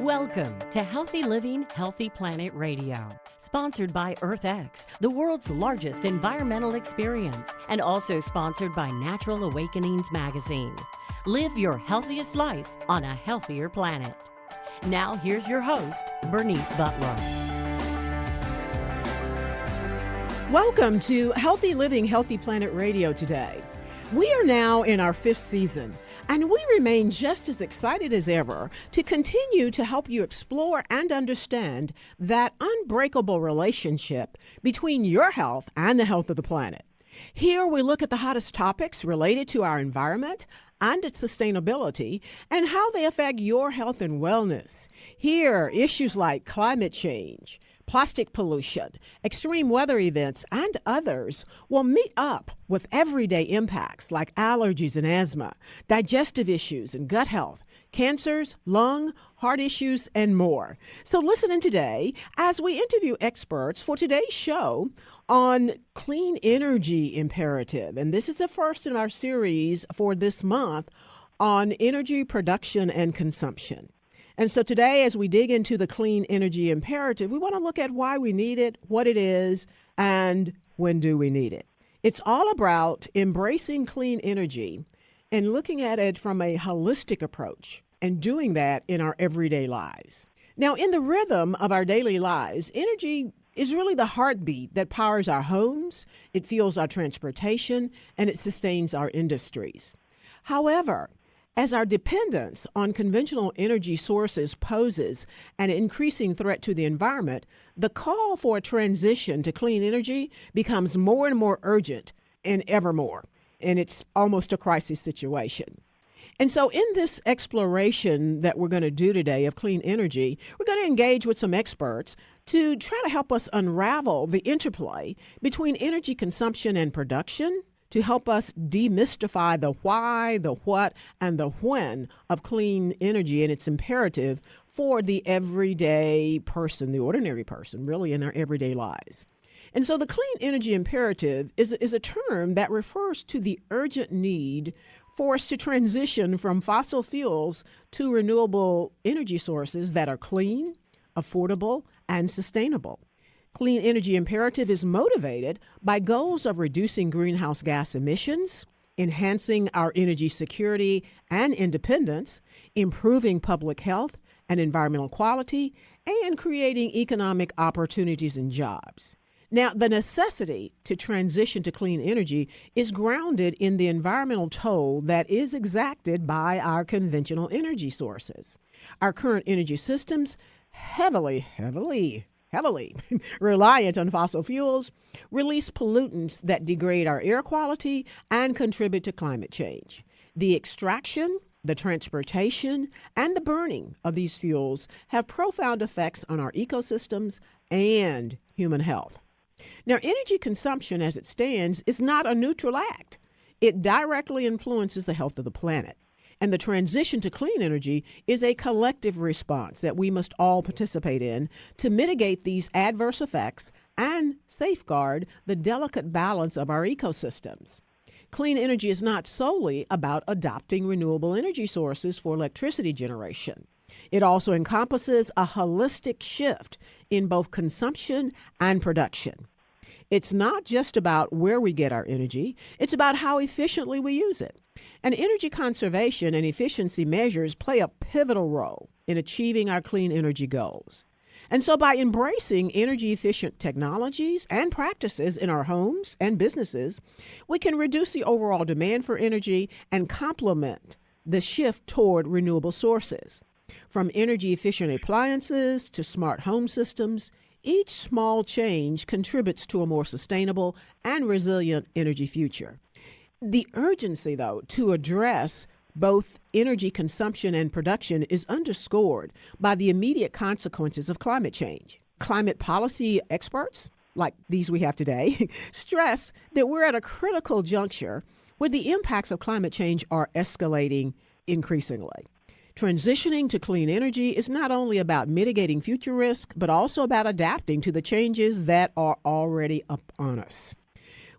Welcome to Healthy Living, Healthy Planet Radio, sponsored by EarthX, the world's largest environmental experience, and also sponsored by Natural Awakenings magazine. Live your healthiest life on a healthier planet. Now, here's your host, Bernice Butler. Welcome to Healthy Living, Healthy Planet Radio today. We are now in our 5th season, and we remain just as excited as ever to continue to help you explore and understand that unbreakable relationship between your health and the health of the planet. Here we look at the hottest topics related to our environment and its sustainability and how they affect your health and wellness. Here, issues like climate change, plastic pollution, extreme weather events, and others will meet up with everyday impacts like allergies and asthma, digestive issues and gut health, cancers, lung, heart issues, and more. So listen in today as we interview experts for today's show on clean energy imperative. And this is the first in our series for this month on energy production and consumption. And so today, as we dig into the clean energy imperative, we want to look at why we need it, what it is, and when do we need it. It's all about embracing clean energy and looking at it from a holistic approach and doing that in our everyday lives. Now, in the rhythm of our daily lives, energy is really the heartbeat that powers our homes, it fuels our transportation, and it sustains our industries. However, as our dependence on conventional energy sources poses an increasing threat to the environment, the call for a transition to clean energy becomes more and more urgent and ever more. And it's almost a crisis situation. And so in this exploration that we're going to do today of clean energy, we're going to engage with some experts to try to help us unravel the interplay between energy consumption and production, to help us demystify the why, the what, and the when of clean energy and its imperative for the everyday person, the ordinary person, really in their everyday lives. And so the clean energy imperative is a term that refers to the urgent need for us to transition from fossil fuels to renewable energy sources that are clean, affordable, and sustainable. Clean energy imperative is motivated by goals of reducing greenhouse gas emissions, enhancing our energy security and independence, improving public health and environmental quality, and creating economic opportunities and jobs. Now, the necessity to transition to clean energy is grounded in the environmental toll that is exacted by our conventional energy sources. Our current energy systems heavily reliant on fossil fuels, release pollutants that degrade our air quality and contribute to climate change. The extraction, the transportation, and the burning of these fuels have profound effects on our ecosystems and human health. Now, energy consumption as it stands is not a neutral act. It directly influences the health of the planet. And the transition to clean energy is a collective response that we must all participate in to mitigate these adverse effects and safeguard the delicate balance of our ecosystems. Clean energy is not solely about adopting renewable energy sources for electricity generation. It also encompasses a holistic shift in both consumption and production. It's not just about where we get our energy, it's about how efficiently we use it. And energy conservation and efficiency measures play a pivotal role in achieving our clean energy goals. And so by embracing energy efficient technologies and practices in our homes and businesses, we can reduce the overall demand for energy and complement the shift toward renewable sources. From energy efficient appliances to smart home systems, each small change contributes to a more sustainable and resilient energy future. The urgency, though, to address both energy consumption and production is underscored by the immediate consequences of climate change. Climate policy experts, like these we have today, stress that we're at a critical juncture where the impacts of climate change are escalating increasingly. Transitioning to clean energy is not only about mitigating future risk, but also about adapting to the changes that are already upon us.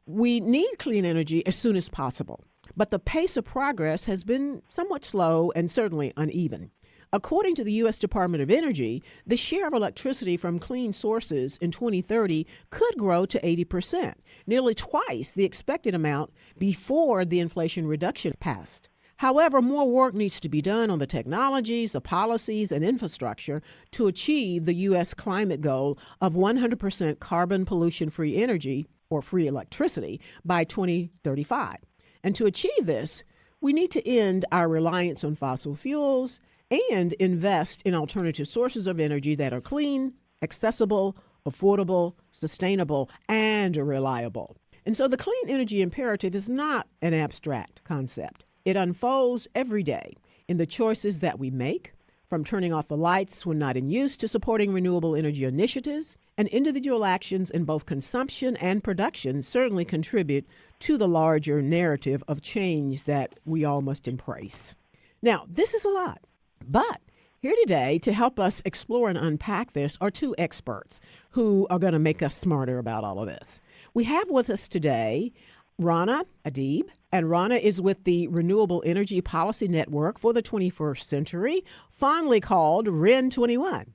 We need clean energy as soon as possible, but the pace of progress has been somewhat slow and certainly uneven. According to the U.S. Department of Energy, the share of electricity from clean sources in 2030 could grow to 80%, nearly twice the expected amount before the Inflation Reduction passed. However, more work needs to be done on the technologies, the policies, and infrastructure to achieve the U.S. climate goal of 100% carbon pollution-free energy, or free electricity, by 2035. And to achieve this, we need to end our reliance on fossil fuels and invest in alternative sources of energy that are clean, accessible, affordable, sustainable, and reliable. And so the clean energy imperative is not an abstract concept. It unfolds every day in the choices that we make, from turning off the lights when not in use to supporting renewable energy initiatives, and individual actions in both consumption and production certainly contribute to the larger narrative of change that we all must embrace. Now, this is a lot, but here today to help us explore and unpack this are two experts who are going to make us smarter about all of this. We have with us today Rana Adib, and Rana is with the Renewable Energy Policy Network for the 21st Century, fondly called REN21.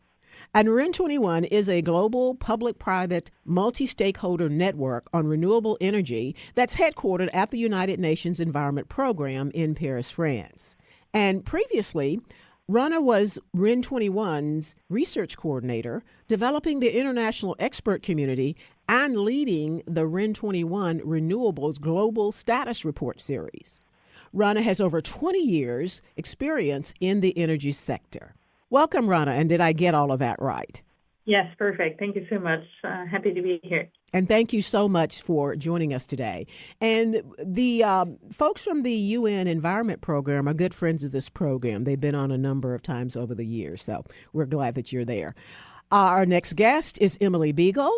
And REN21 is a global public-private multi-stakeholder network on renewable energy that's headquartered at the United Nations Environment Program in Paris, France. And previously, Rana was REN21's research coordinator, developing the international expert community and leading the REN21 Renewables Global Status Report series. Rana has over 20 years experience in the energy sector. Welcome, Rana, and did I get all of that right? Yes, perfect. Thank you so much. Happy to be here. And thank you so much for joining us today. And the folks from the UN Environment Program are good friends of this program. They've been on a number of times over the years, so we're glad that you're there. Our next guest is Emily Beagle.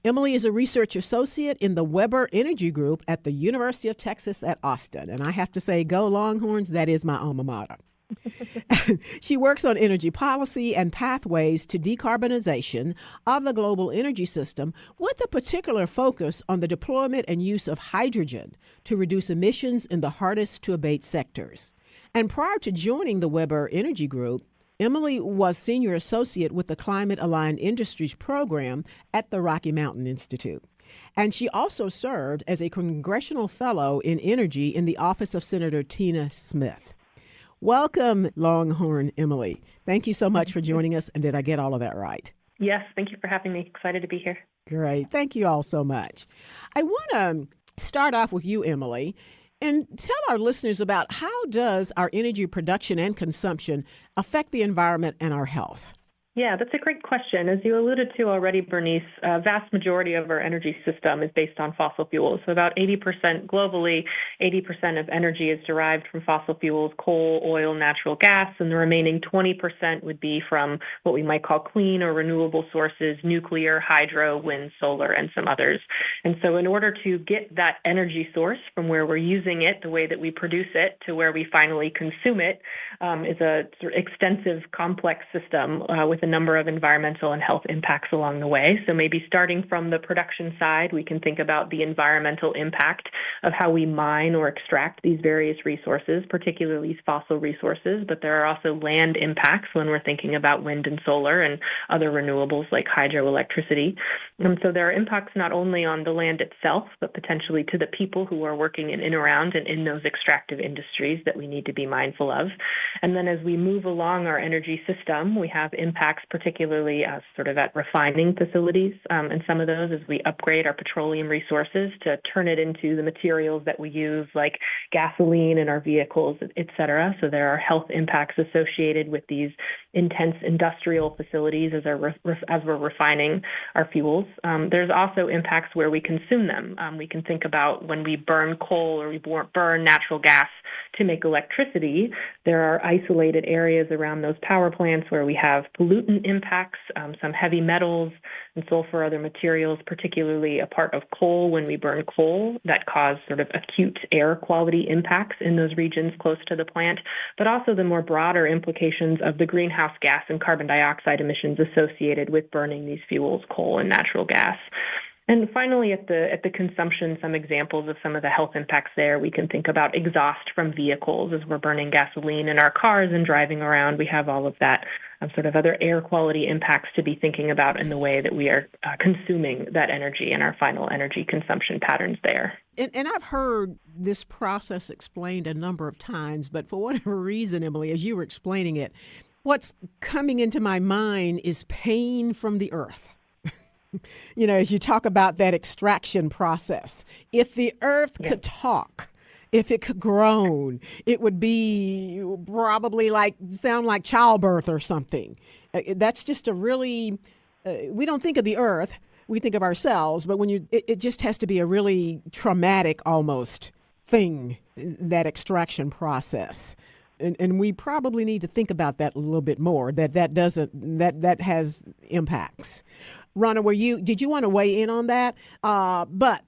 Emily is a research associate in the Weber Energy Group at the University of Texas at Austin. And I have to say, go Longhorns, that is my alma mater. She works on energy policy and pathways to decarbonization of the global energy system with a particular focus on the deployment and use of hydrogen to reduce emissions in the hardest to abate sectors. And prior to joining the Weber Energy Group, Emily was senior associate with the Climate Aligned Industries program at the Rocky Mountain Institute. And she also served as a congressional fellow in energy in the office of Senator Tina Smith. Welcome, Longhorn Emily. Thank you so much for joining us. And did I get all of that right? Yes, thank you for having me. Excited to be here. Great. Thank you all so much. I want to start off with you, Emily, and tell our listeners about how does our energy production and consumption affect the environment and our health? Yeah, that's a great question. As you alluded to already, Bernice, a vast majority of our energy system is based on fossil fuels. So about 80% globally, 80% of energy is derived from fossil fuels, coal, oil, natural gas, and the remaining 20% would be from what we might call clean or renewable sources, nuclear, hydro, wind, solar, and some others. And so in order to get that energy source from where we're using it, the way that we produce it, to where we finally consume it, is a sort of extensive, complex system with a number of environmental and health impacts along the way. So maybe starting from the production side, we can think about the environmental impact of how we mine or extract these various resources, particularly fossil resources, but there are also land impacts when we're thinking about wind and solar and other renewables like hydroelectricity. And so there are impacts not only on the land itself, but potentially to the people who are working in and around and in those extractive industries that we need to be mindful of. And then as we move along our energy system, we have impacts particularly sort of at refining facilities, and some of those as we upgrade our petroleum resources to turn it into the materials that we use, like gasoline in our vehicles, et cetera. So there are health impacts associated with these intense industrial facilities as we're refining our fuels. There's also impacts where we consume them. We can think about when we burn coal or we burn natural gas to make electricity. There are isolated areas around those power plants where we have pollutant impacts, some heavy metals and sulfur, other materials, particularly a part of coal when we burn coal that cause sort of acute air quality impacts in those regions close to the plant, but also the more broader implications of the greenhouse gas and carbon dioxide emissions associated with burning these fuels, coal and natural gas. And finally, at the consumption, some examples of some of the health impacts there. We can think about exhaust from vehicles as we're burning gasoline in our cars and driving around. We have all of that sort of other air quality impacts to be thinking about in the way that we are consuming that energy and our final energy consumption patterns there. And I've heard this process explained a number of times, but for whatever reason, Emily, as you were explaining it, what's coming into my mind is pain from the earth. As you talk about that extraction process, if the earth could talk, if it could groan, it would be probably sound like childbirth or something. That's just a really, we don't think of the earth, we think of ourselves, but it just has to be a really traumatic almost thing, that extraction process. And we probably need to think about that a little bit more, that has impacts. Rana, did you want to weigh in on that? But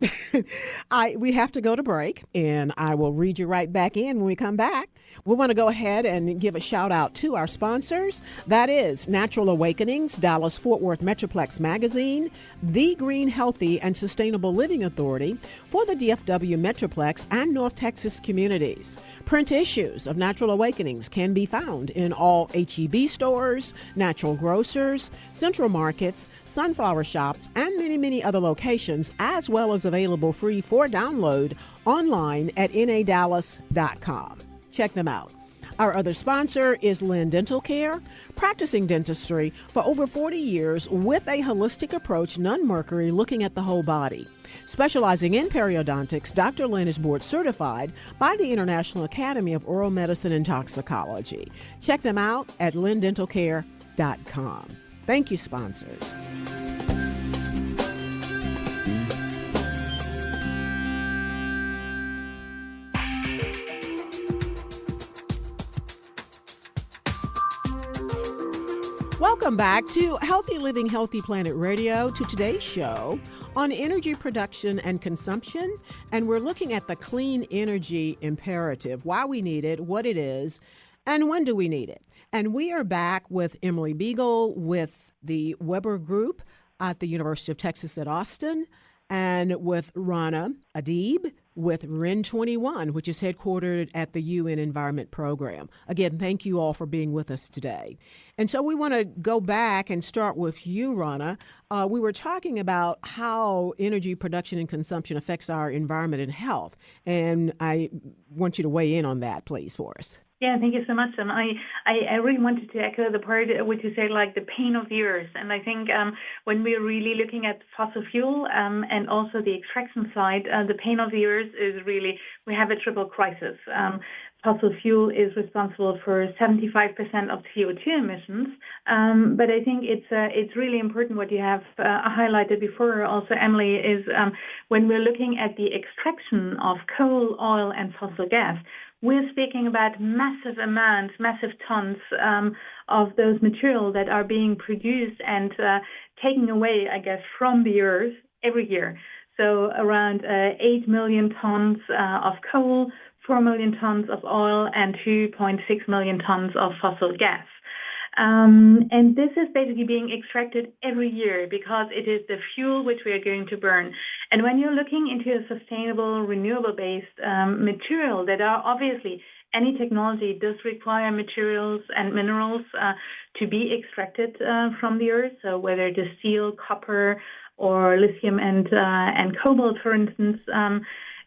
we have to go to break, and I will read you right back in when we come back. We want to go ahead and give a shout out to our sponsors. That is Natural Awakenings, Dallas-Fort Worth Metroplex Magazine, The Green, Healthy, and Sustainable Living Authority for the DFW Metroplex and North Texas communities. Print issues of Natural Awakenings can be found in all H-E-B stores, natural grocers, central markets, sunflower shops, and many, many other locations, as well as available free for download online at nadallas.com. Check them out. Our other sponsor is Lynn Dental Care, practicing dentistry for over 40 years with a holistic approach, non-mercury, looking at the whole body. Specializing in periodontics, Dr. Lynn is board certified by the International Academy of Oral Medicine and Toxicology. Check them out at lynndentalcare.com. Thank you, sponsors. Welcome back to Healthy Living, Healthy Planet Radio, to today's show on energy production and consumption. And we're looking at the clean energy imperative, why we need it, what it is, and when do we need it. And we are back with Emily Beagle with the Weber Group at the University of Texas at Austin, and with Rana Adib with REN 21, which is headquartered at the UN Environment Program. Again, thank you all for being with us today. And so we want to go back and start with you, Rana. We were talking about how energy production and consumption affects our environment and health. And I want you to weigh in on that, please, for us. Yeah, thank you so much. And I really wanted to echo the part which you say, like the pain of the earth. And I think when we're really looking at fossil fuel and also the extraction side, the pain of the earth is really, we have a triple crisis. Fossil fuel is responsible for 75% of CO2 emissions. But I think it's really important what you have highlighted before also, Emily, is when we're looking at the extraction of coal, oil, and fossil gas, we're speaking about massive amounts, massive tons of those materials that are being produced and taken away, I guess, from the earth every year. So around 8 million tons of coal, 4 million tons of oil, and 2.6 million tons of fossil gas. And this is basically being extracted every year because it is the fuel which we are going to burn. And when you're looking into a sustainable, renewable-based material that are obviously, any technology does require materials and minerals to be extracted from the earth. So whether it is steel, copper, or lithium and cobalt, for instance,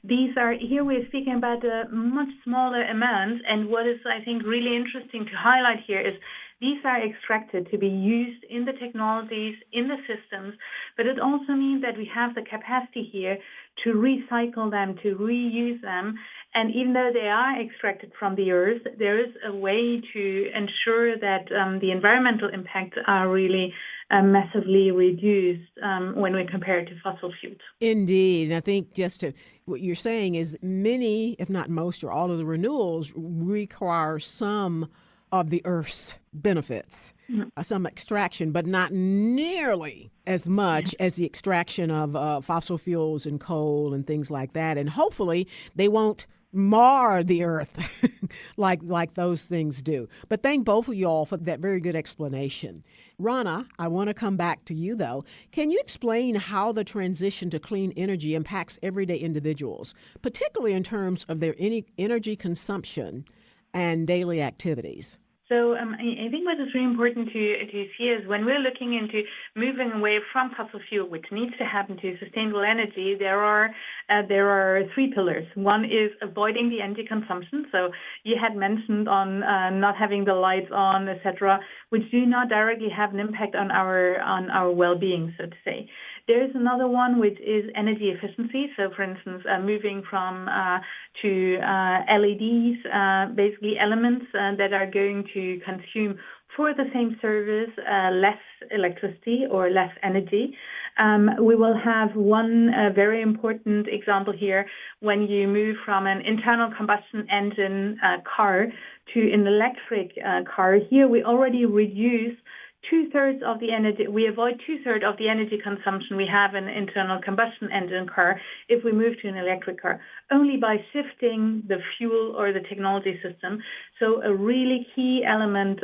these are, here we're speaking about a much smaller amount. And what is, I think, really interesting to highlight here is these are extracted to be used in the technologies, in the systems, but it also means that we have the capacity here to recycle them, to reuse them. And even though they are extracted from the earth, there is a way to ensure that the environmental impacts are really massively reduced when we compare it to fossil fuels. Indeed. And I think what you're saying is many, if not most or all of the renewals require some of the earth's benefits, some extraction, but not nearly as much as the extraction of fossil fuels and coal and things like that. And hopefully they won't mar the earth like those things do. But thank both of you all for that very good explanation. Rana, I want to come back to you, though. Can you explain how the transition to clean energy impacts everyday individuals, particularly in terms of their energy consumption and daily activities? So I think what is really important to see is when we're looking into moving away from fossil fuel, which needs to happen to sustainable energy, there are three pillars. One is avoiding the energy consumption. So you had mentioned on not having the lights on, etc., which do not directly have an impact on our well-being, so to say. There is another one which is energy efficiency. So, for instance, moving from to LEDs, basically elements that are going to consume for the same service less electricity or less energy. We will have one very important example here when you move from an internal combustion engine car to an electric car. Here we already reduce two-thirds of the energy. We avoid two-thirds of the energy consumption we have in an internal combustion engine car if we move to an electric car, only by shifting the fuel or the technology system. So a really key element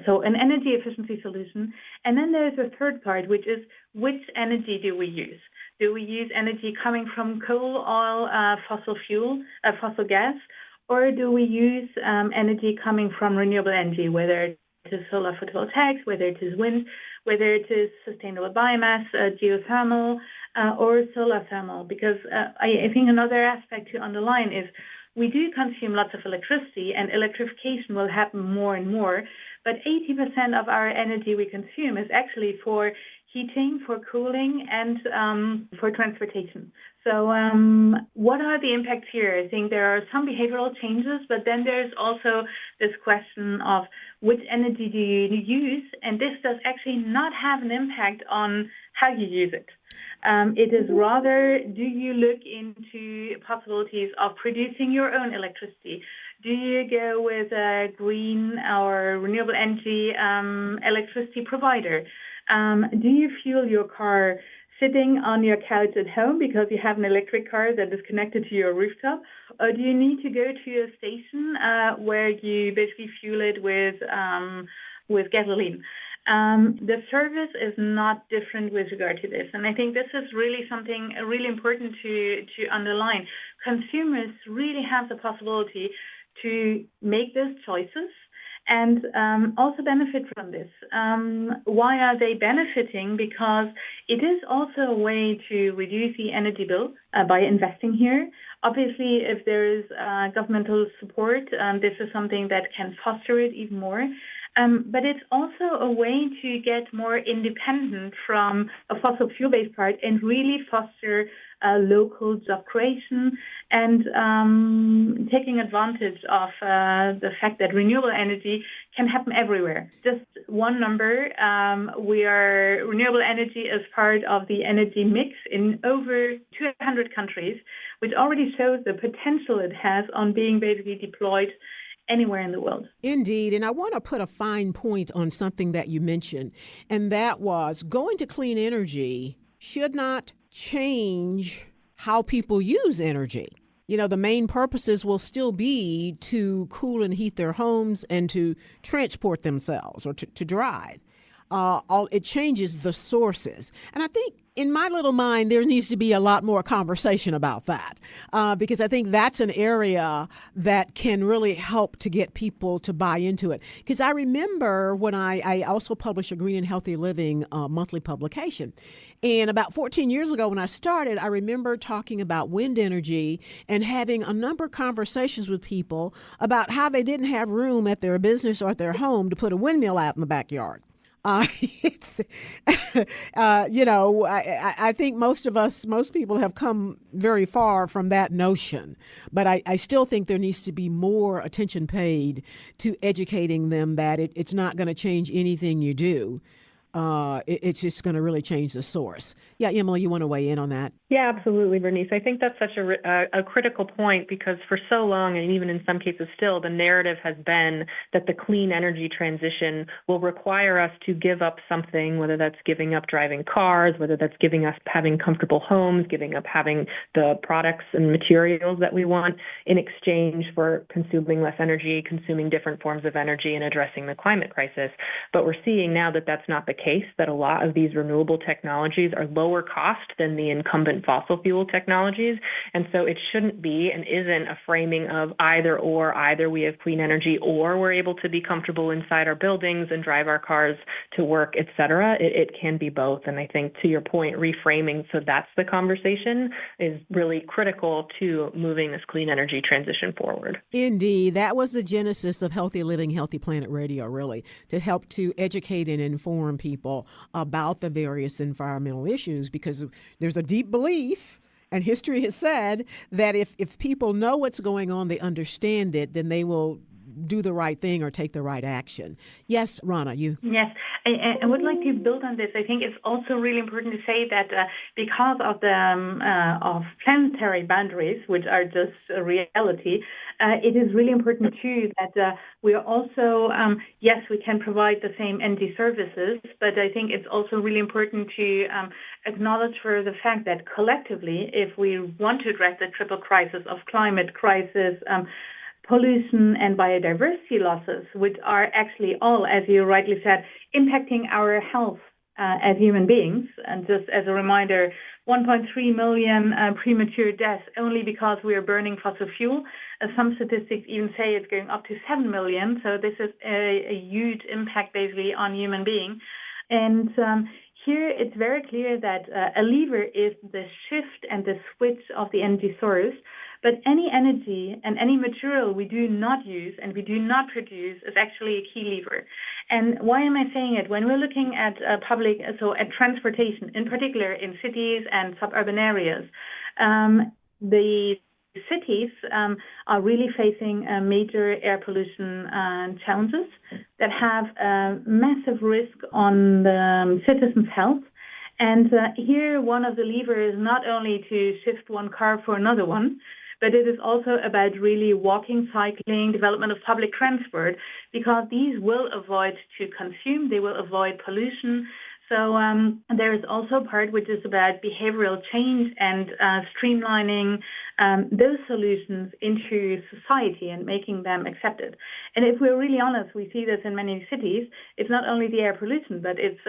so an energy efficiency solution. And then there's a third part, which is which energy do we use? Do we use energy coming from coal, oil, fossil gas, or do we use energy coming from renewable energy, whether it is solar photovoltaics, whether it is wind, whether it is sustainable biomass, geothermal, or solar thermal? Because I think another aspect to underline is we do consume lots of electricity, and electrification will happen more and more, but 80% of our energy we consume is actually for heating, for cooling, and for transportation. So what are the impacts here? I think there are some behavioral changes, but then there's also this question of which energy do you use, and this does actually not have an impact on how you use it. It is rather, do you look into possibilities of producing your own electricity? Do you go with a green or renewable energy electricity provider? Do you fuel your car sitting on your couch at home because you have an electric car that is connected to your rooftop? Or do you need to go to a station where you basically fuel it with gasoline? The service is not different with regard to this. And I think this is really something really important to underline. Consumers really have the possibility to make those choices and also benefit from this. Why are they benefiting? Because it is also a way to reduce the energy bill by investing here. Obviously, if there is governmental support, this is something that can foster it even more. But it's also a way to get more independent from a fossil fuel-based part and really foster local job creation and taking advantage of the fact that renewable energy can happen everywhere. Just one number, renewable energy is part of the energy mix in over 200 countries, which already shows the potential it has on being basically deployed anywhere in the world. Indeed. And I want to put a fine point on something that you mentioned, and that was going to clean energy should not change how people use energy. You know, the main purposes will still be to cool and heat their homes and to transport themselves or to drive. It changes the sources. And I think in my little mind, there needs to be a lot more conversation about that because I think that's an area that can really help to get people to buy into it. Because I remember when I also published a Green and Healthy Living monthly publication. And about 14 years ago when I started, I remember talking about wind energy and having a number of conversations with people about how they didn't have room at their business or at their home to put a windmill out in the backyard. I think most people have come very far from that notion. But I still think there needs to be more attention paid to educating them that it's not going to change anything you do. it's just going to really change the source. Yeah, Emily, you want to weigh in on that? Yeah, absolutely, Bernice. I think that's such a critical point because for so long, and even in some cases still, the narrative has been that the clean energy transition will require us to give up something, whether that's giving up driving cars, whether that's giving us having comfortable homes, giving up having the products and materials that we want in exchange for consuming less energy, consuming different forms of energy, and addressing the climate crisis. But we're seeing now that that's not the case, that a lot of these renewable technologies are lower cost than the incumbent fossil fuel technologies. And so it shouldn't be and isn't a framing of either or, either we have clean energy or we're able to be comfortable inside our buildings and drive our cars to work, et cetera. It can be both. And I think to your point, reframing so that's the conversation is really critical to moving this clean energy transition forward. Indeed. That was the genesis of Healthy Living, Healthy Planet Radio, really, to help to educate and inform people about the various environmental issues, because there's a deep belief, and history has said, that if people know what's going on, they understand it, then they will do the right thing or take the right action. Yes, Rana, you. Yes, I would like to build on this. I think it's also really important to say that because of the of planetary boundaries, which are just a reality, it is really important too that we are also, yes, we can provide the same energy services, but I think it's also really important to acknowledge for the fact that collectively, if we want to address the triple crisis of climate crisis, pollution and biodiversity losses, which are actually all, as you rightly said, impacting our health as human beings. And just as a reminder, 1.3 million premature deaths only because we are burning fossil fuel. Some statistics even say it's going up to 7 million. So this is a huge impact basically on human beings. And here it's very clear that a lever is the shift and the switch of the energy source. But any energy and any material we do not use and we do not produce is actually a key lever. And why am I saying it? When we're looking at at transportation, in particular in cities and suburban areas, the cities are really facing major air pollution challenges that have a massive risk on the citizens' health. And here, one of the levers is not only to shift one car for another one, but it is also about really walking, cycling, development of public transport, because these will avoid to consume, they will avoid pollution. So there is also a part which is about behavioral change and streamlining those solutions into society and making them accepted. And if we're really honest, we see this in many cities. It's not only the air pollution, but it's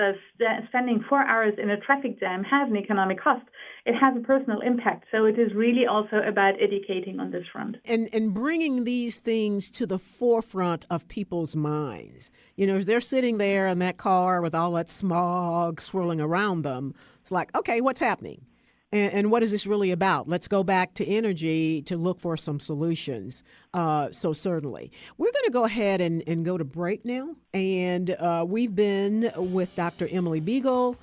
spending 4 hours in a traffic jam has an economic cost. It has a personal impact. So it is really also about educating on this front. And bringing these things to the forefront of people's minds. You know, as they're sitting there in that car with all that smog swirling around them, it's like, okay, what's happening? And what is this really about? Let's go back to energy to look for some solutions. So certainly. We're going to go ahead and go to break now. And we've been with Dr. Emily Beagle,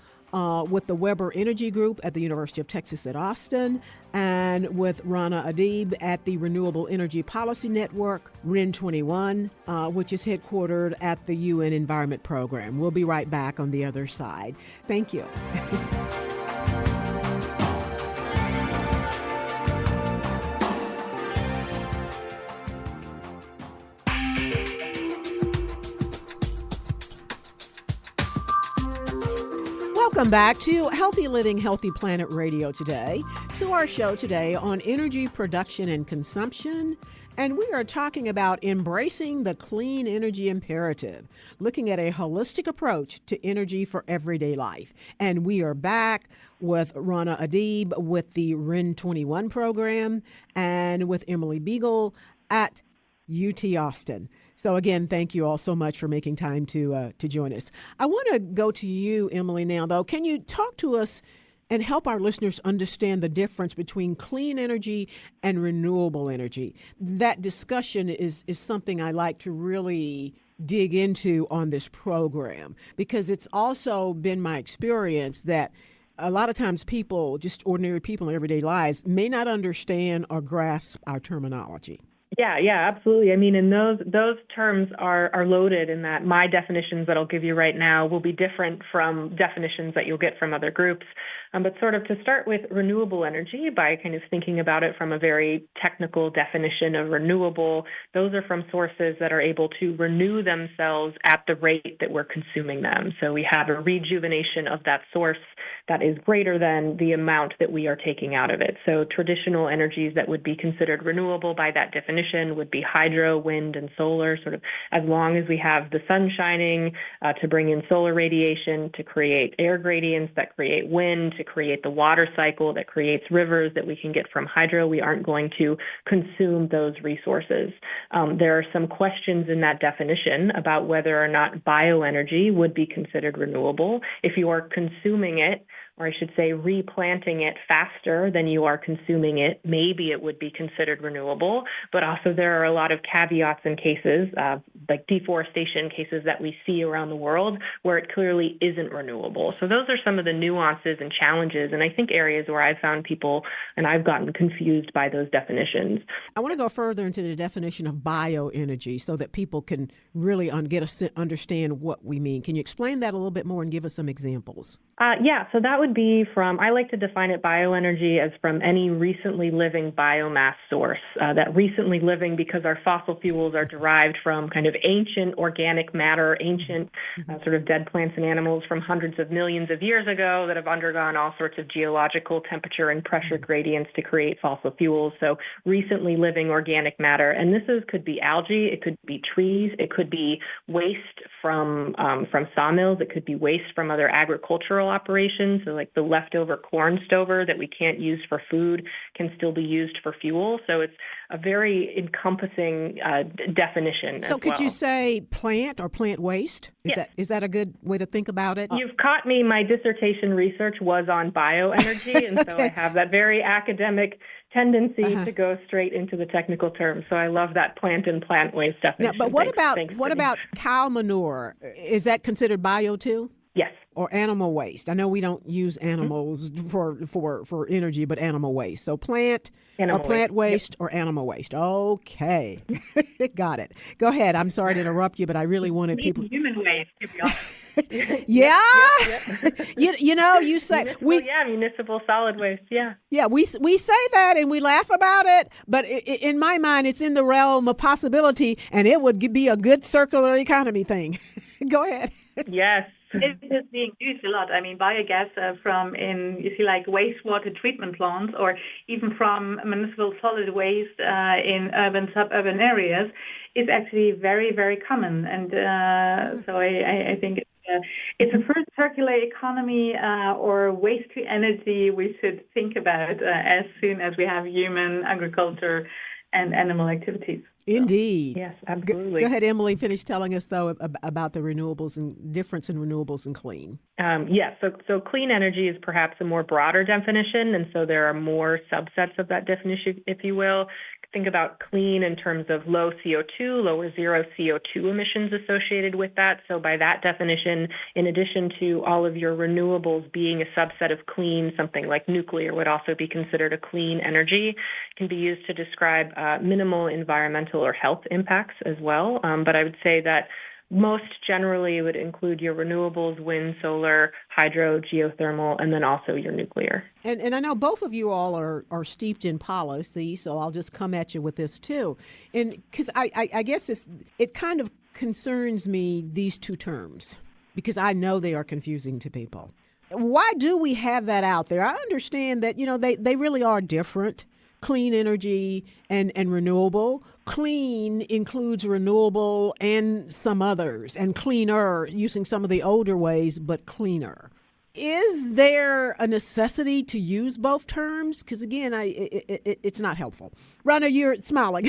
with the Weber Energy Group at the University of Texas at Austin, and with Rana Adib at the Renewable Energy Policy Network, REN21, which is headquartered at the UN Environment Program. We'll be right back on the other side. Thank you. Welcome back to Healthy Living, Healthy Planet Radio today, to our show today on energy production and consumption. And we are talking about embracing the clean energy imperative, looking at a holistic approach to energy for everyday life. And we are back with Rana Adib with the REN21 program and with Emily Beagle at UT Austin. So again, thank you all so much for making time to join us. I want to go to you, Emily, now, though. Can you talk to us and help our listeners understand the difference between clean energy and renewable energy? That discussion is something I like to really dig into on this program, because it's also been my experience that a lot of times people, just ordinary people in everyday lives, may not understand or grasp our terminology. Yeah, absolutely. I mean, and those terms are loaded in that my definitions that I'll give you right now will be different from definitions that you'll get from other groups. But sort of to start with renewable energy, by kind of thinking about it from a very technical definition of renewable, those are from sources that are able to renew themselves at the rate that we're consuming them. So we have a rejuvenation of that source that is greater than the amount that we are taking out of it. So traditional energies that would be considered renewable by that definition would be hydro, wind, and solar, sort of as long as we have the sun shining to bring in solar radiation, to create air gradients that create wind, to create the water cycle that creates rivers that we can get from hydro. We aren't going to consume those resources. There are some questions in that definition about whether or not bioenergy would be considered renewable. If you are consuming it, or I should say replanting it faster than you are consuming it, maybe it would be considered renewable. But also there are a lot of caveats in cases, like deforestation cases that we see around the world, where it clearly isn't renewable. So those are some of the nuances and challenges, and I think areas where I've found people, and I've gotten confused by those definitions. I want to go further into the definition of bioenergy so that people can really understand what we mean. Can you explain that a little bit more and give us some examples? So that would be from, I like to define it bioenergy as from any recently living biomass source. That recently living because our fossil fuels are derived from kind of ancient organic matter, ancient sort of dead plants and animals from hundreds of millions of years ago that have undergone all sorts of geological temperature and pressure gradients to create fossil fuels. So recently living organic matter. And could be algae, it could be trees, it could be waste from sawmills, it could be waste from other agricultural operations. So like the leftover corn stover that we can't use for food can still be used for fuel. So it's a very encompassing definition. So could you say plant or plant waste? Is that a good way to think about it? You've caught me. My dissertation research was on bioenergy, and so I have that very academic tendency to go straight into the technical terms. So I love that plant and plant waste definition. Now, but what about cow manure? Is that considered bio too? Yes. Or animal waste. I know we don't use animals for energy, but animal waste. So plant waste or animal waste. Okay. Got it. Go ahead. I'm sorry to interrupt you, but I really wanted people. Human waste, to be honest. Yeah. You say municipal solid waste. Yeah. Yeah, we say that and we laugh about it, but in my mind, it's in the realm of possibility, and it would be a good circular economy thing. Go ahead. Yes. It is being used a lot. I mean, biogas like wastewater treatment plants, or even from municipal solid waste in urban, suburban areas, is actually very, very common. And so I think it's a first circular economy or waste to energy we should think about as soon as we have human agriculture and animal activities. Indeed. Yes, absolutely. Go ahead, Emily. Finish telling us, though, about the renewables and difference in renewables and clean. So clean energy is perhaps a more broader definition, and so there are more subsets of that definition, if you will. Think about clean in terms of low CO2, lower zero CO2 emissions associated with that. So by that definition, in addition to all of your renewables being a subset of clean, something like nuclear would also be considered a clean energy. It can be used to describe minimal environmental or health impacts as well. But I would say that most generally would include your renewables, wind, solar, hydro, geothermal, and then also your nuclear. And I know both of you all are steeped in policy, so I'll just come at you with this too. And because I guess it kind of concerns me, these two terms, because I know they are confusing to people. Why do we have that out there? I understand that, they really are different. Clean energy and renewable. Clean includes renewable and some others, and cleaner, using some of the older ways, but cleaner. Is there a necessity to use both terms? Because again, it's not helpful. Rana, you're smiling.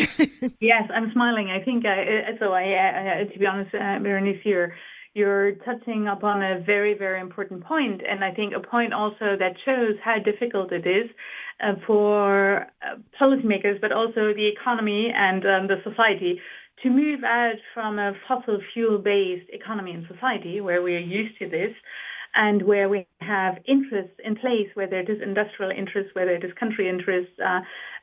Yes, I'm smiling. I think to be honest, Berenice, you're touching upon a very, very important point, and I think a point also that shows how difficult it is for policymakers, but also the economy and the society, to move out from a fossil fuel-based economy and society where we are used to this, and where we have interests in place, whether it is industrial interests, whether it is country interests,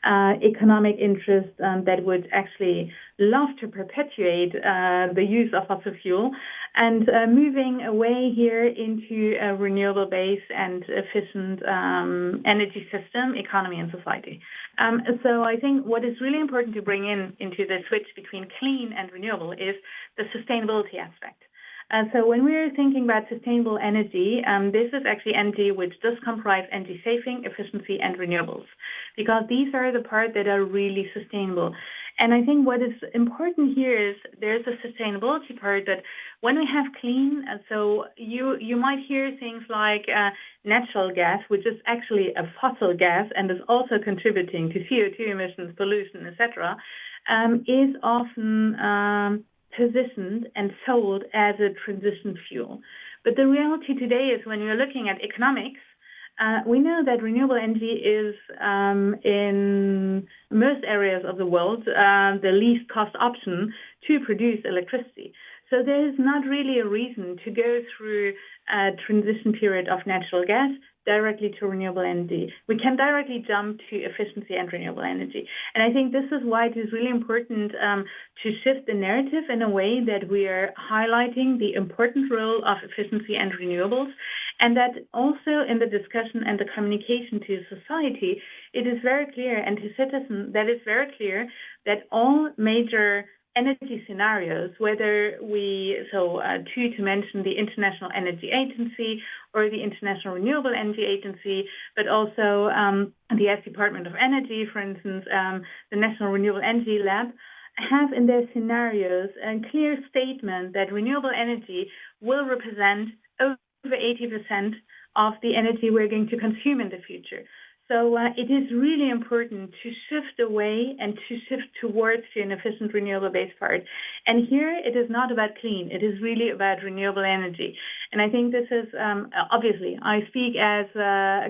economic interests that would actually love to perpetuate the use of fossil fuel, and moving away here into a renewable-based and efficient energy system, economy, and society. So I think what is really important to bring into the switch between clean and renewable is the sustainability aspect. So when we're thinking about sustainable energy, this is actually energy which does comprise energy saving, efficiency, and renewables, because these are the parts that are really sustainable. And I think what is important here is there's a sustainability part that when we have clean, so you might hear things like natural gas, which is actually a fossil gas and is also contributing to CO2 emissions, pollution, etc., is often positioned and sold as a transition fuel. But the reality today is when you're looking at economics, we know that renewable energy is, in most areas of the world, the least cost option to produce electricity. So there is not really a reason to go through a transition period of natural gas directly to renewable energy. We can directly jump to efficiency and renewable energy. And I think this is why it is really important to shift the narrative in a way that we are highlighting the important role of efficiency and renewables, and that also in the discussion and the communication to society, it is very clear, and to citizens, that it's very clear that all major energy scenarios, whether to mention the International Energy Agency or the International Renewable Energy Agency, but also the U.S. Department of Energy, for instance, the National Renewable Energy Lab, have in their scenarios a clear statement that renewable energy will represent over 80% of the energy we're going to consume in the future. So it is really important to shift away and to shift towards an efficient renewable-based part. And here it is not about clean. It is really about renewable energy. And I think this is, obviously, I speak as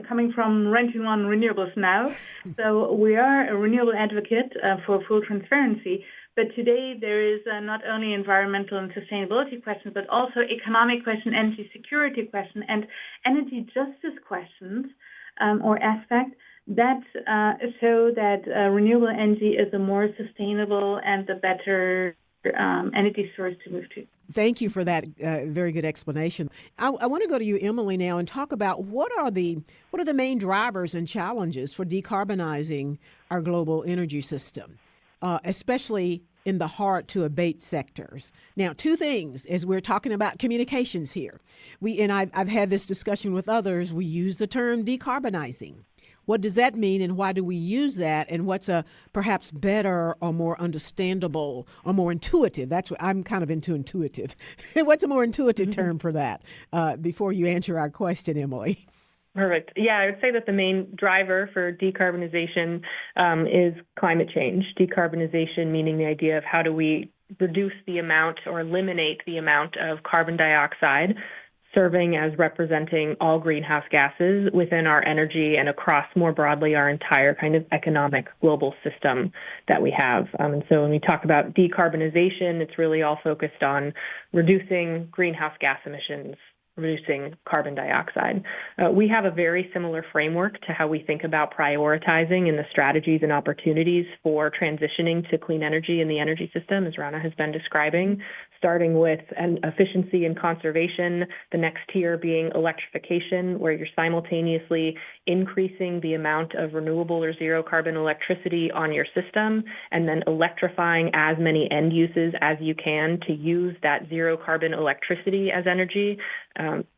coming from Renting on Renewables now. So we are a renewable advocate for full transparency. But today there is not only environmental and sustainability questions, but also economic question, energy security question, and energy justice questions or aspect that show that renewable energy is a more sustainable and a better energy source to move to. Thank you for that very good explanation. I want to go to you, Emily, now and talk about what are the main drivers and challenges for decarbonizing our global energy system, especially in the hard-to-abate sectors. Now, two things, as we're talking about communications here. I've had this discussion with others. We use the term decarbonizing. What does that mean, and why do we use that, and what's a perhaps better or more understandable or more intuitive? That's what I'm kind of into intuitive. What's a more intuitive term for that? Before you answer our question, Emily. Perfect. Yeah, I would say that the main driver for decarbonization is climate change. Decarbonization meaning the idea of how do we reduce the amount or eliminate the amount of carbon dioxide serving as representing all greenhouse gases within our energy and across more broadly our entire kind of economic global system that we have. And so when we talk about decarbonization, it's really all focused on reducing greenhouse gas emissions, reducing carbon dioxide. We have a very similar framework to how we think about prioritizing in the strategies and opportunities for transitioning to clean energy in the energy system, as Rana has been describing, starting with an efficiency and conservation, the next tier being electrification, where you're simultaneously increasing the amount of renewable or zero carbon electricity on your system, and then electrifying as many end uses as you can to use that zero carbon electricity as energy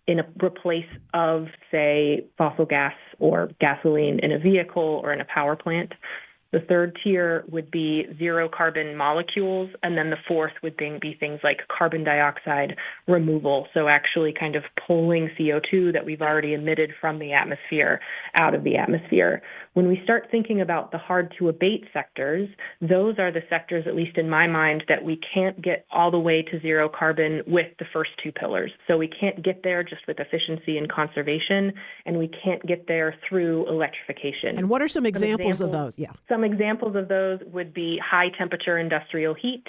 in a replace of, say, fossil gas or gasoline in a vehicle or in a power plant. The third tier would be zero carbon molecules, and then the fourth would be things like carbon dioxide removal, so actually kind of pulling CO2 that we've already emitted from the atmosphere out of the atmosphere. When we start thinking about the hard-to-abate sectors, those are the sectors, at least in my mind, that we can't get all the way to zero carbon with the first two pillars. So we can't get there just with efficiency and conservation, and we can't get there through electrification. And what are some examples of those? Yeah. Some examples of those would be high temperature industrial heat,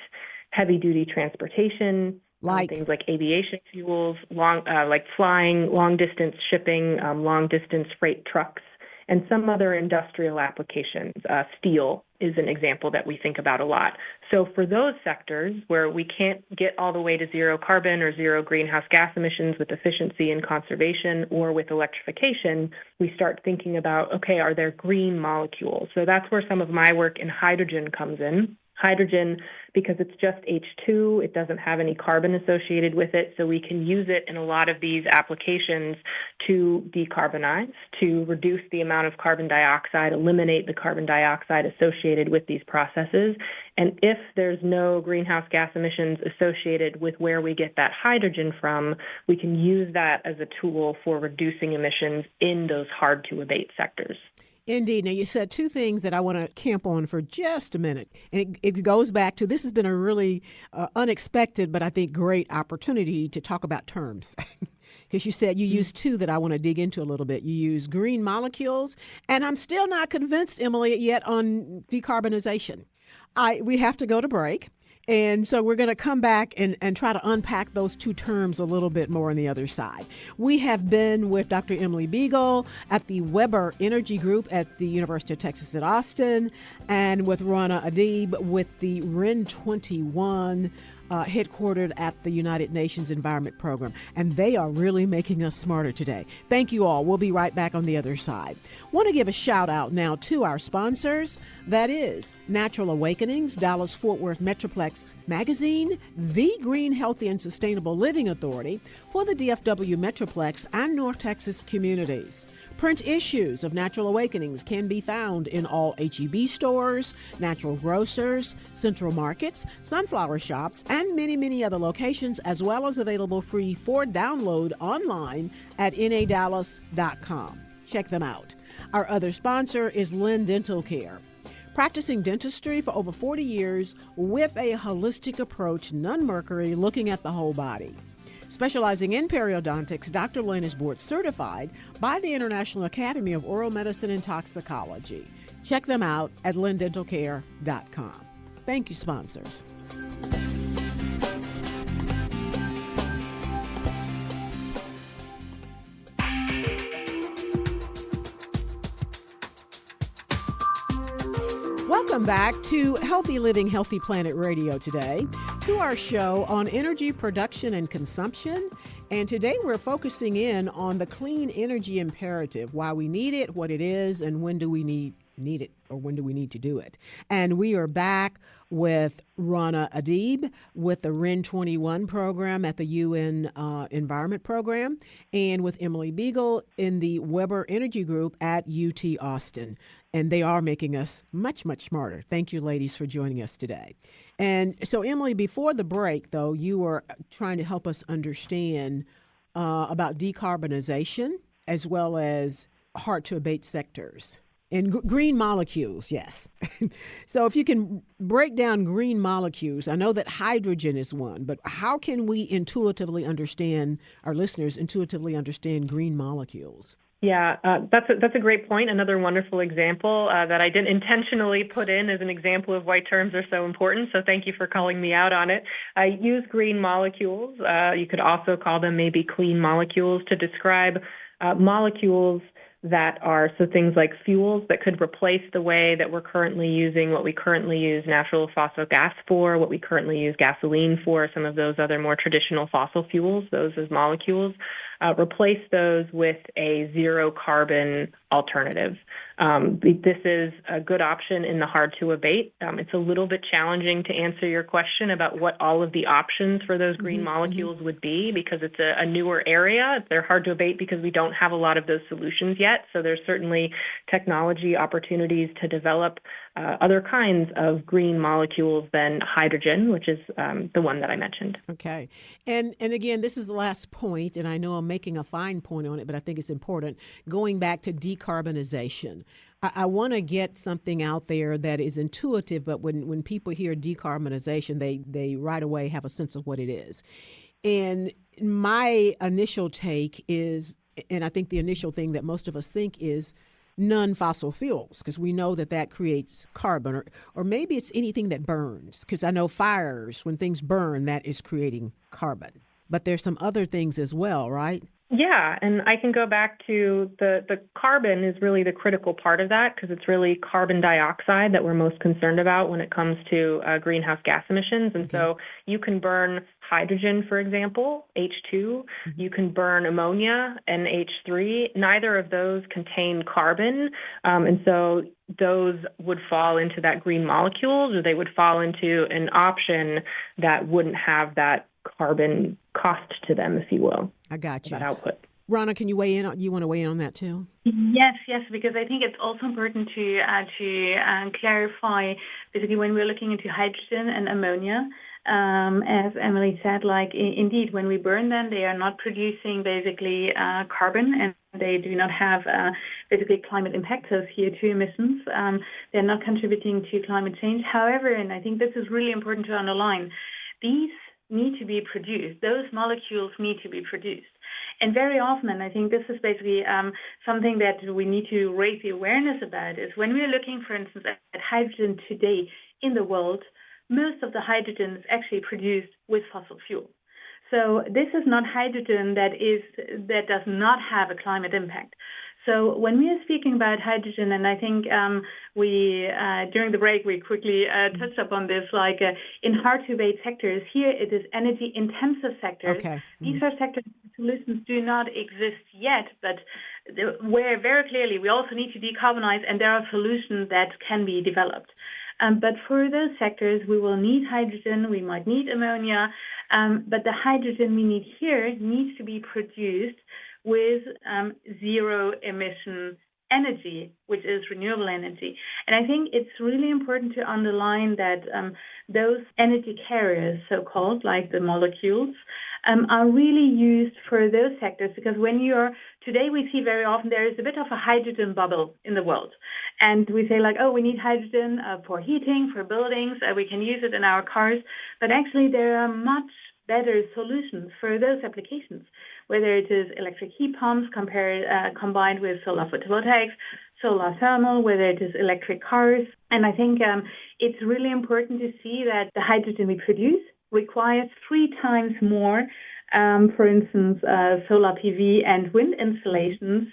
heavy duty transportation, things like aviation fuels, like flying, long-distance shipping, long-distance freight trucks, and some other industrial applications. Steel is an example that we think about a lot. So for those sectors where we can't get all the way to zero carbon or zero greenhouse gas emissions with efficiency and conservation or with electrification, we start thinking about, okay, are there green molecules? So that's where some of my work in hydrogen comes in. Hydrogen, because it's just H2, it doesn't have any carbon associated with it, so we can use it in a lot of these applications to decarbonize, to reduce the amount of carbon dioxide, eliminate the carbon dioxide associated with these processes. And if there's no greenhouse gas emissions associated with where we get that hydrogen from, we can use that as a tool for reducing emissions in those hard-to-abate sectors. Indeed. Now, you said two things that I want to camp on for just a minute. And it goes back to, this has been a really unexpected, but I think great opportunity to talk about terms. Because you said you used two that I want to dig into a little bit. You use green molecules, and I'm still not convinced, Emily, yet on decarbonization. We have to go to break. And so we're going to come back and try to unpack those two terms a little bit more on the other side. We have been with Dr. Emily Beagle at the Weber Energy Group at the University of Texas at Austin, and with Rana Adib with the REN 21 headquartered at the United Nations Environment Program. And they are really making us smarter today. Thank you all. We'll be right back on the other side. Want to give a shout out now to our sponsors. That is Natural Awakenings, Dallas-Fort Worth Metroplex Magazine, the Green, Healthy, and Sustainable Living Authority for the DFW Metroplex and North Texas communities. Print issues of Natural Awakenings can be found in all H-E-B stores, natural grocers, central markets, sunflower shops, and many, many other locations, as well as available free for download online at nadallas.com. Check them out. Our other sponsor is Lynn Dental Care. Practicing dentistry for over 40 years with a holistic approach, none mercury, looking at the whole body. Specializing in periodontics, Dr. Lynn is board certified by the International Academy of Oral Medicine and Toxicology. Check them out at lindentalcare.com. Thank you, sponsors. Welcome back to Healthy Living, Healthy Planet Radio today, to our show on energy production and consumption. And today we're focusing in on the clean energy imperative, why we need it, what it is, and when do we need it, or when do we need to do it. And we are back with Rana Adib with the REN 21 program at the UN Environment Program, and with Emily Beagle in the Weber Energy Group at UT Austin. And they are making us much, much smarter. Thank you, ladies, for joining us today. And so, Emily, before the break, though, you were trying to help us understand about decarbonization as well as hard-to-abate sectors. And green molecules, yes. So if you can break down green molecules, I know that hydrogen is one, but how can we intuitively understand, our listeners intuitively understand green molecules? Yeah, that's a great point. Another wonderful example that I didn't intentionally put in as an example of why terms are so important. So thank you for calling me out on it. I use green molecules. You could also call them maybe clean molecules to describe molecules that are, so things like fuels that could replace the way that we're currently using what we currently use natural fossil gas for, what we currently use gasoline for, some of those other more traditional fossil fuels, those as molecules. Replace those with a zero carbon alternative. This is a good option in the hard to abate. It's a little bit challenging to answer your question about what all of the options for those green molecules would be, because it's a newer area. They're hard to abate because we don't have a lot of those solutions yet. So there's certainly technology opportunities to develop other kinds of green molecules than hydrogen, which is the one that I mentioned. Okay. And again, this is the last point, and I know I'm making a fine point on it, but I think it's important. Going back to decarbonization, I want to get something out there that is intuitive, but when people hear decarbonization, they right away have a sense of what it is. And my initial take is, and I think the initial thing that most of us think is, non-fossil fuels, because we know that creates carbon, or maybe it's anything that burns, because I know fires, when things burn, that is creating carbon. But there's some other things as well, right? Yeah, and I can go back to the carbon is really the critical part of that, because it's really carbon dioxide that we're most concerned about when it comes to greenhouse gas emissions. And so you can burn hydrogen, for example, H2. You can burn ammonia, NH3. Neither of those contain carbon. And so those would fall into that green molecules, or they would fall into an option that wouldn't have that carbon cost to them, if you will. I got you. That output. Rana, can you weigh in? You want to weigh in on that too? Yes, because I think it's also important to clarify, basically, when we're looking into hydrogen and ammonia, as Emily said, indeed, when we burn them, they are not producing basically carbon, and they do not have basically climate impact, so CO2 emissions. They're not contributing to climate change. However, and I think this is really important to underline, these need to be produced. Those molecules need to be produced. And very often, and I think this is basically something that we need to raise the awareness about, is when we're looking, for instance, at hydrogen today in the world, most of the hydrogen is actually produced with fossil fuel. So this is not hydrogen that does not have a climate impact. So when we are speaking about hydrogen, and I think we during the break we quickly touched upon this, in hard-to-abate sectors, here it is energy-intensive sectors. Okay. These are sectors where solutions do not exist yet, but where very clearly we also need to decarbonize, and there are solutions that can be developed. But for those sectors, we will need hydrogen, we might need ammonia, but the hydrogen we need here needs to be produced with zero emission energy, which is renewable energy. And I think it's really important to underline that those energy carriers, so-called, like the molecules, are really used for those sectors, because today we see very often there is a bit of a hydrogen bubble in the world. And we say we need hydrogen for heating, for buildings, we can use it in our cars, but actually there are much better solutions for those applications, whether it is electric heat pumps combined with solar photovoltaics, solar thermal, whether it is electric cars. And I think it's really important to see that the hydrogen we produce requires 3 times more, for instance, solar PV and wind installations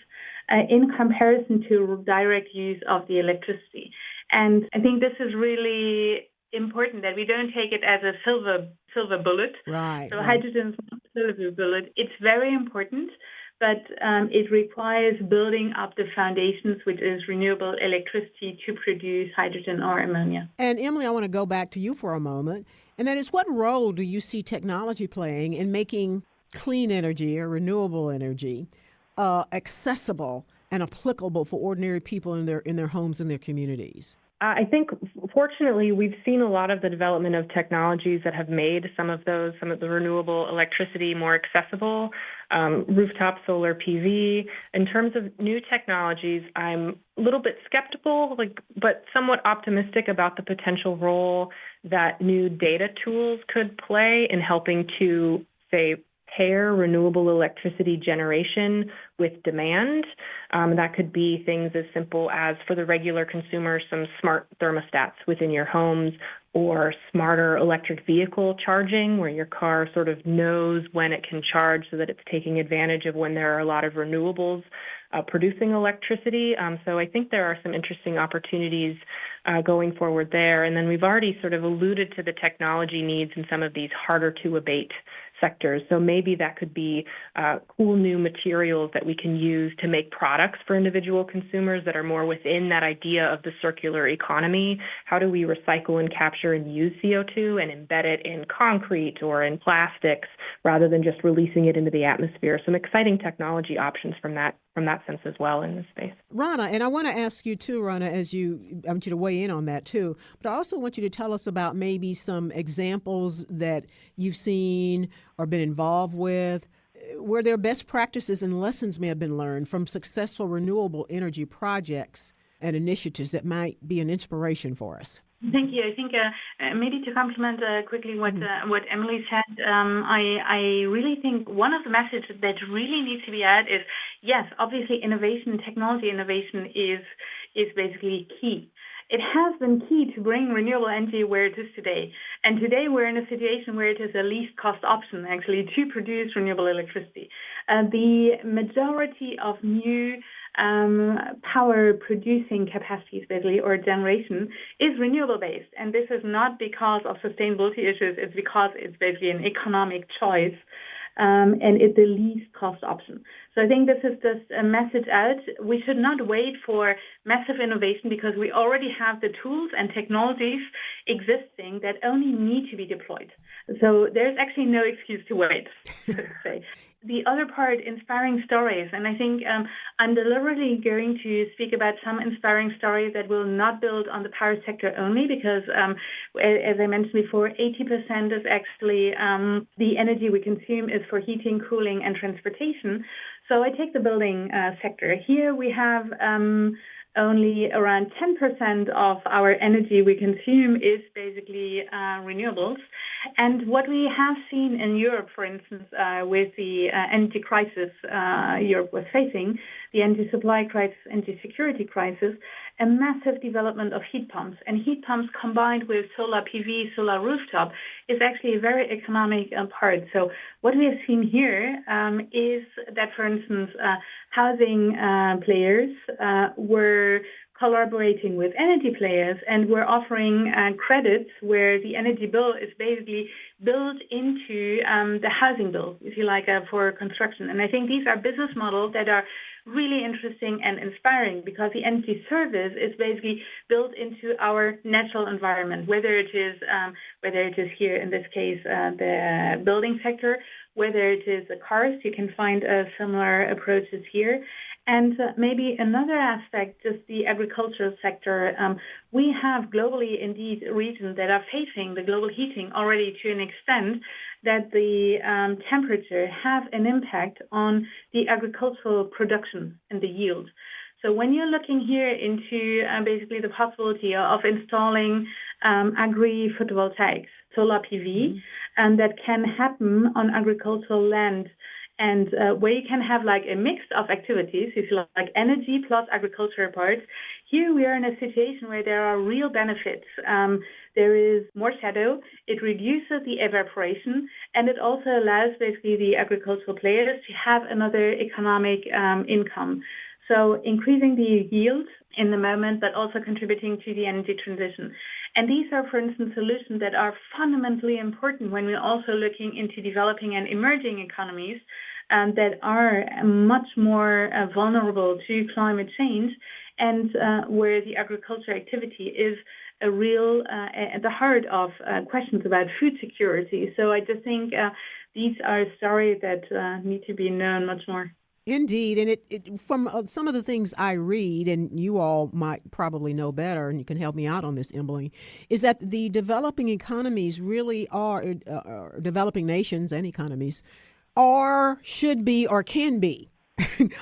in comparison to direct use of the electricity. And I think this is really important, that we don't take it as a silver bullet. Right. So hydrogen is not a silver bullet. It's very important, but it requires building up the foundations, which is renewable electricity, to produce hydrogen or ammonia. And Emily, I want to go back to you for a moment, and that is, what role do you see technology playing in making clean energy or renewable energy accessible and applicable for ordinary people in their homes and their communities? I think, fortunately, we've seen a lot of the development of technologies that have made some of the renewable electricity more accessible, rooftop solar PV. In terms of new technologies, I'm a little bit skeptical, but somewhat optimistic about the potential role that new data tools could play in helping to, say, pair renewable electricity generation with demand. That could be things as simple as, for the regular consumer, some smart thermostats within your homes, or smarter electric vehicle charging, where your car sort of knows when it can charge so that it's taking advantage of when there are a lot of renewables producing electricity. So I think there are some interesting opportunities going forward there. And then we've already sort of alluded to the technology needs in some of these harder to abate sectors. So maybe that could be cool new materials that we can use to make products for individual consumers that are more within that idea of the circular economy. How do we recycle and capture and use CO2 and embed it in concrete or in plastics rather than just releasing it into the atmosphere? Some exciting technology options from that sense as well in this space. Rana, and I want to ask you too, Rana, I want you to weigh in on that too, but I also want you to tell us about maybe some examples that you've seen or been involved with, where their best practices and lessons may have been learned from successful renewable energy projects and initiatives that might be an inspiration for us. Thank you. I think maybe to complement quickly what Emily said, I really think one of the messages that really needs to be added is, yes, obviously innovation, technology innovation is basically key. It has been key to bring renewable energy where it is today. And today we're in a situation where it is a least cost option, actually, to produce renewable electricity. The majority of new power producing capacities, basically, or generation, is renewable based. And this is not because of sustainability issues, it's because it's basically an economic choice. And it's the least cost option. So I think this is just a message out. We should not wait for massive innovation because we already have the tools and technologies existing that only need to be deployed. So there's actually no excuse to wait, so to say. The other part, inspiring stories. And I think I'm deliberately going to speak about some inspiring stories that will not build on the power sector only because, as I mentioned before, 80% is actually the energy we consume is for heating, cooling, and transportation. So I take the building sector. Here we have only around 10% of our energy we consume is basically renewables. And what we have seen in Europe, for instance, with the energy crisis Europe was facing, the energy supply crisis, energy security crisis, a massive development of heat pumps. And heat pumps combined with solar PV, solar rooftop, is actually a very economic part. So what we have seen here is that, for instance, housing players were collaborating with energy players and we're offering credits where the energy bill is basically built into the housing bill, if you like, for construction. And I think these are business models that are really interesting and inspiring because the energy service is basically built into our natural environment, whether it is here in this case the building sector, whether it is the cars. You can find similar approaches here. And maybe another aspect, just the agricultural sector. We have globally, indeed, regions that are facing the global heating already to an extent that the temperature have an impact on the agricultural production and the yield. So when you're looking here into basically the possibility of installing agri-photovoltaics, solar PV, and that can happen on agricultural land, and where you can have like a mix of activities, if you like energy plus agricultural parts. Here we are in a situation where there are real benefits. There is more shadow, it reduces the evaporation, and it also allows basically the agricultural players to have another economic income. So increasing the yield in the moment, but also contributing to the energy transition. And these are, for instance, solutions that are fundamentally important when we're also looking into developing and emerging economies that are much more vulnerable to climate change and where the agriculture activity is a real at the heart of questions about food security. So I just think these are stories that need to be known much more. Indeed. And it from some of the things I read, and you all might probably know better, and you can help me out on this, Emily, is that the developing economies really are, developing nations and economies, are, should be, or can be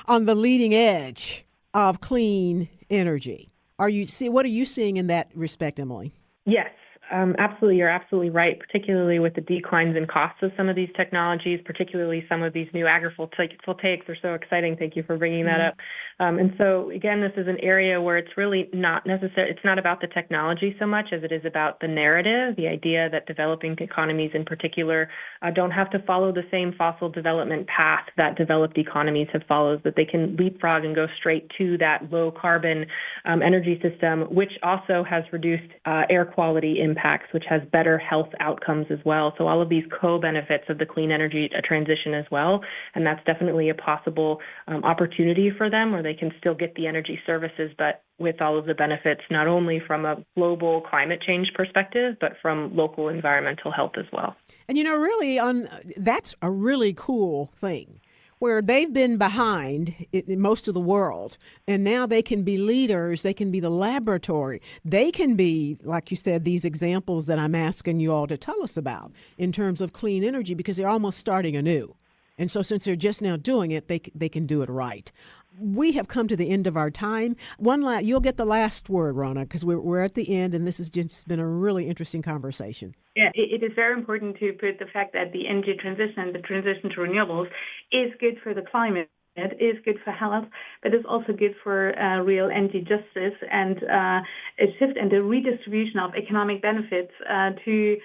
on the leading edge of clean energy. What are you seeing in that respect, Emily? Yes. Absolutely. You're absolutely right, particularly with the declines in costs of some of these technologies, particularly some of these new agri-photovoltaics are so exciting. Thank you for bringing that up. And so, again, this is an area where it's really not necessary. It's not about the technology so much as it is about the narrative, the idea that developing economies in particular don't have to follow the same fossil development path that developed economies have followed, that they can leapfrog and go straight to that low carbon energy system, which also has reduced air quality impacts, which has better health outcomes as well. So all of these co-benefits of the clean energy transition as well. And that's definitely a possible opportunity for them where they can still get the energy services, but with all of the benefits, not only from a global climate change perspective, but from local environmental health as well. And, really, that's a really cool thing, where they've been behind in most of the world, and now they can be leaders, they can be the laboratory, they can be, like you said, these examples that I'm asking you all to tell us about in terms of clean energy, because they're almost starting anew. And so since they're just now doing it, they can do it right. We have come to the end of our time. You'll get the last word, Rana, because we're at the end, and this has just been a really interesting conversation. Yeah, it is very important to put the fact that the energy transition, the transition to renewables, is good for the climate. it is good for health, but it's also good for real energy justice and a shift and a redistribution of economic benefits to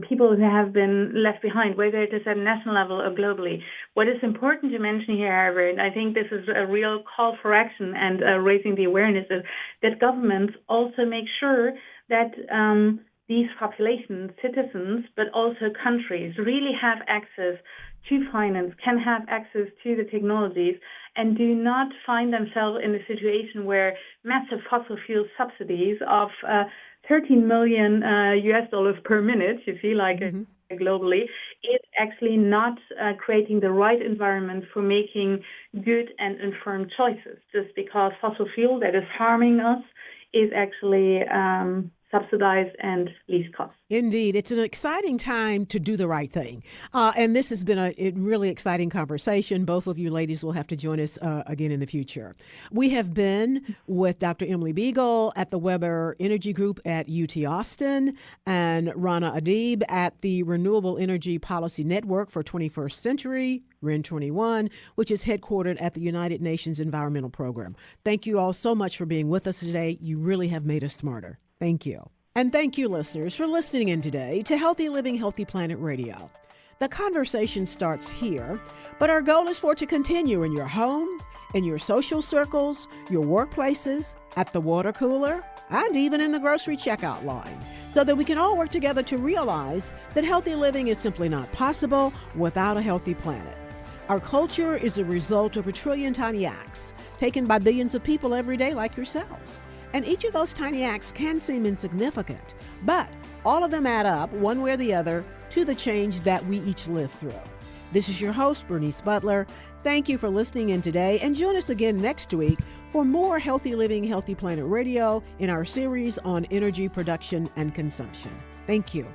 people who have been left behind, whether it is at a national level or globally. What is important to mention here, however, and I think this is a real call for action and raising the awareness, is that governments also make sure that these populations, citizens, but also countries really have access to finance, can have access to the technologies, and do not find themselves in a situation where massive fossil fuel subsidies of $13 million US dollars per minute, you see, like globally, is actually not creating the right environment for making good and informed choices, just because fossil fuel that is harming us is actually subsidized and least cost. Indeed. It's an exciting time to do the right thing. And this has been a really exciting conversation. Both of you ladies will have to join us again in the future. We have been with Dr. Emily Beagle at the Weber Energy Group at UT Austin and Rana Adib at the Renewable Energy Policy Network for 21st Century, REN 21, which is headquartered at the United Nations Environmental Program. Thank you all so much for being with us today. You really have made us smarter. Thank you. And thank you, listeners, for listening in today to Healthy Living, Healthy Planet Radio. The conversation starts here, but our goal is for it to continue in your home, in your social circles, your workplaces, at the water cooler, and even in the grocery checkout line, so that we can all work together to realize that healthy living is simply not possible without a healthy planet. Our culture is a result of a trillion tiny acts taken by billions of people every day like yourselves. And each of those tiny acts can seem insignificant, but all of them add up, one way or the other, to the change that we each live through. This is your host, Bernice Butler. Thank you for listening in today, and join us again next week for more Healthy Living, Healthy Planet Radio in our series on energy production and consumption. Thank you.